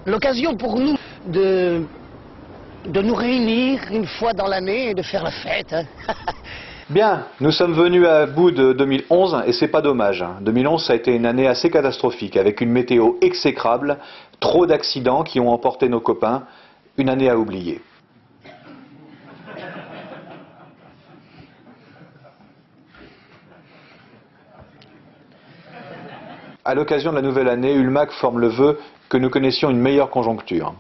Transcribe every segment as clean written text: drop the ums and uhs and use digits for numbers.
l'occasion pour nous de nous réunir une fois dans l'année et de faire la fête. Hein. Bien, nous sommes venus à bout de 2011 et c'est pas dommage. 2011, ça a été une année assez catastrophique avec une météo exécrable, trop d'accidents qui ont emporté nos copains, une année à oublier. À l'occasion de la nouvelle année, Ulmac forme le vœu que nous connaissions une meilleure conjoncture.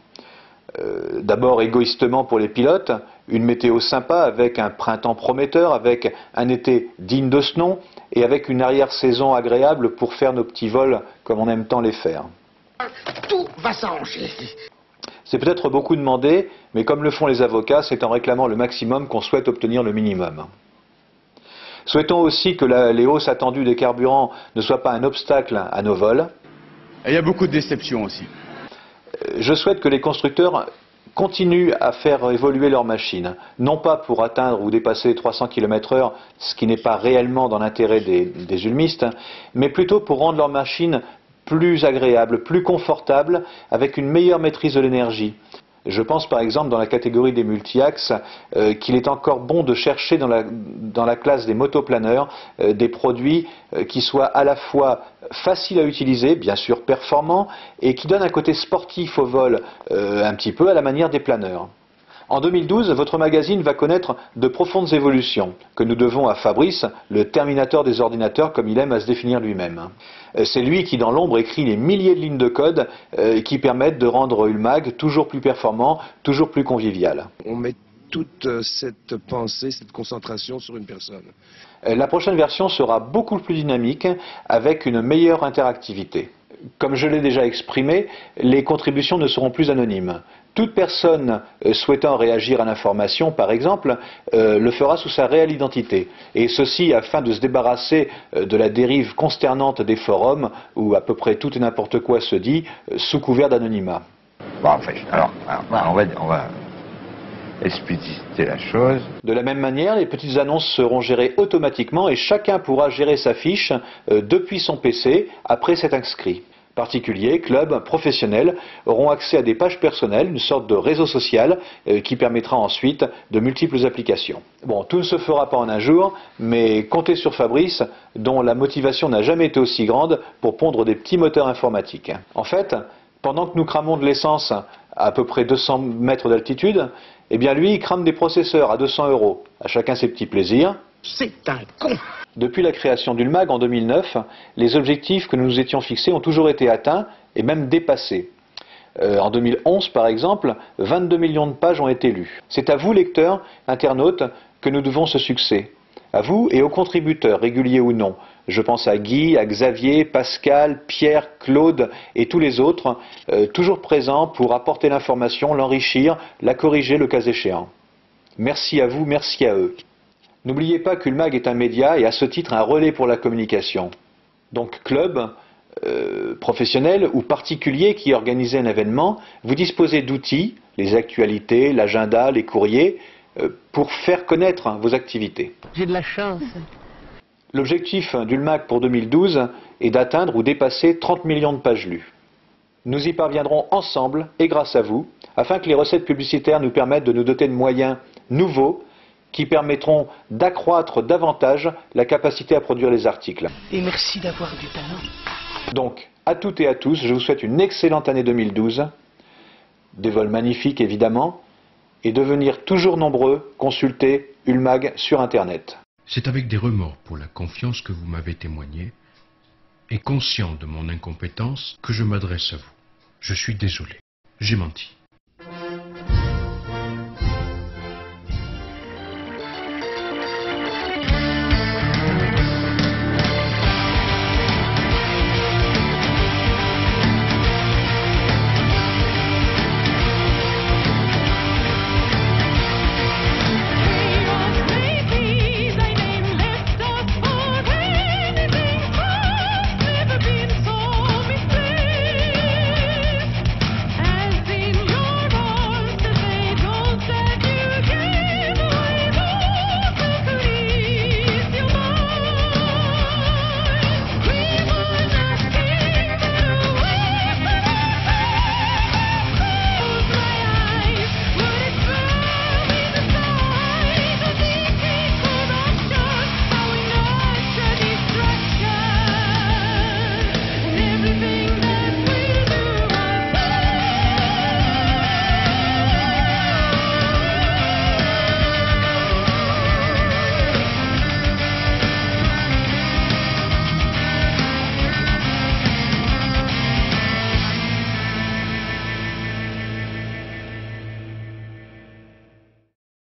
D'abord égoïstement pour les pilotes, une météo sympa avec un printemps prometteur, avec un été digne de ce nom et avec une arrière-saison agréable pour faire nos petits vols comme on aime tant les faire. Tout va s'arranger. C'est peut-être beaucoup demandé, mais comme le font les avocats, c'est en réclamant le maximum qu'on souhaite obtenir le minimum. Souhaitons aussi que les hausses attendues des carburants ne soient pas un obstacle à nos vols. Et il y a beaucoup de déceptions aussi. Je souhaite que les constructeurs continuent à faire évoluer leurs machines, non pas pour atteindre ou dépasser 300 km/h, ce qui n'est pas réellement dans l'intérêt des ulmistes, mais plutôt pour rendre leurs machines plus agréables, plus confortables, avec une meilleure maîtrise de l'énergie. Je pense par exemple dans la catégorie des multi-axes qu'il est encore bon de chercher dans la classe des motoplaneurs des produits qui soient à la fois faciles à utiliser, bien sûr performants, et qui donnent un côté sportif au vol un petit peu à la manière des planeurs. En 2012, votre magazine va connaître de profondes évolutions que nous devons à Fabrice, le terminateur des ordinateurs comme il aime à se définir lui-même. C'est lui qui dans l'ombre écrit les milliers de lignes de code qui permettent de rendre Ulmag toujours plus performant, toujours plus convivial. On met toute cette pensée, cette concentration sur une personne. La prochaine version sera beaucoup plus dynamique avec une meilleure interactivité. Comme je l'ai déjà exprimé, les contributions ne seront plus anonymes. Toute personne souhaitant réagir à l'information, par exemple, le fera sous sa réelle identité. Et ceci afin de se débarrasser de la dérive consternante des forums où à peu près tout et n'importe quoi se dit sous couvert d'anonymat. Bon, en fait, alors on va expliciter la chose. De la même manière, les petites annonces seront gérées automatiquement et chacun pourra gérer sa fiche depuis son PC après s'être inscrit. Particuliers, clubs, professionnels auront accès à des pages personnelles, une sorte de réseau social qui permettra ensuite de multiples applications. Bon, tout ne se fera pas en un jour, mais comptez sur Fabrice, dont la motivation n'a jamais été aussi grande pour pondre des petits moteurs informatiques. En fait, pendant que nous cramons de l'essence à peu près 200 mètres d'altitude, eh bien lui, il crame des processeurs à 200 €. À chacun ses petits plaisirs. C'est un con. Depuis la création d'Ulmag en 2009, les objectifs que nous nous étions fixés ont toujours été atteints et même dépassés. En 2011, par exemple, 22 millions de pages ont été lues. C'est à vous, lecteurs, internautes, que nous devons ce succès. À vous et aux contributeurs, réguliers ou non. Je pense à Guy, à Xavier, Pascal, Pierre, Claude et tous les autres, toujours présents pour apporter l'information, l'enrichir, la corriger le cas échéant. Merci à vous, merci à eux. N'oubliez pas qu'Ulmag est un média et à ce titre un relais pour la communication. Donc club, professionnel ou particulier qui organisez un événement, vous disposez d'outils, les actualités, l'agenda, les courriers, pour faire connaître vos activités. J'ai de la chance. L'objectif d'Ulmag pour 2012 est d'atteindre ou dépasser 30 millions de pages lues. Nous y parviendrons ensemble et grâce à vous, afin que les recettes publicitaires nous permettent de nous doter de moyens nouveaux qui permettront d'accroître davantage la capacité à produire les articles. Et merci d'avoir du talent. Donc, à toutes et à tous, je vous souhaite une excellente année 2012, des vols magnifiques évidemment, et de venir toujours nombreux consulter Ulmag sur Internet. C'est avec des remords pour la confiance que vous m'avez témoigné, et conscient de mon incompétence, que je m'adresse à vous. Je suis désolé, j'ai menti.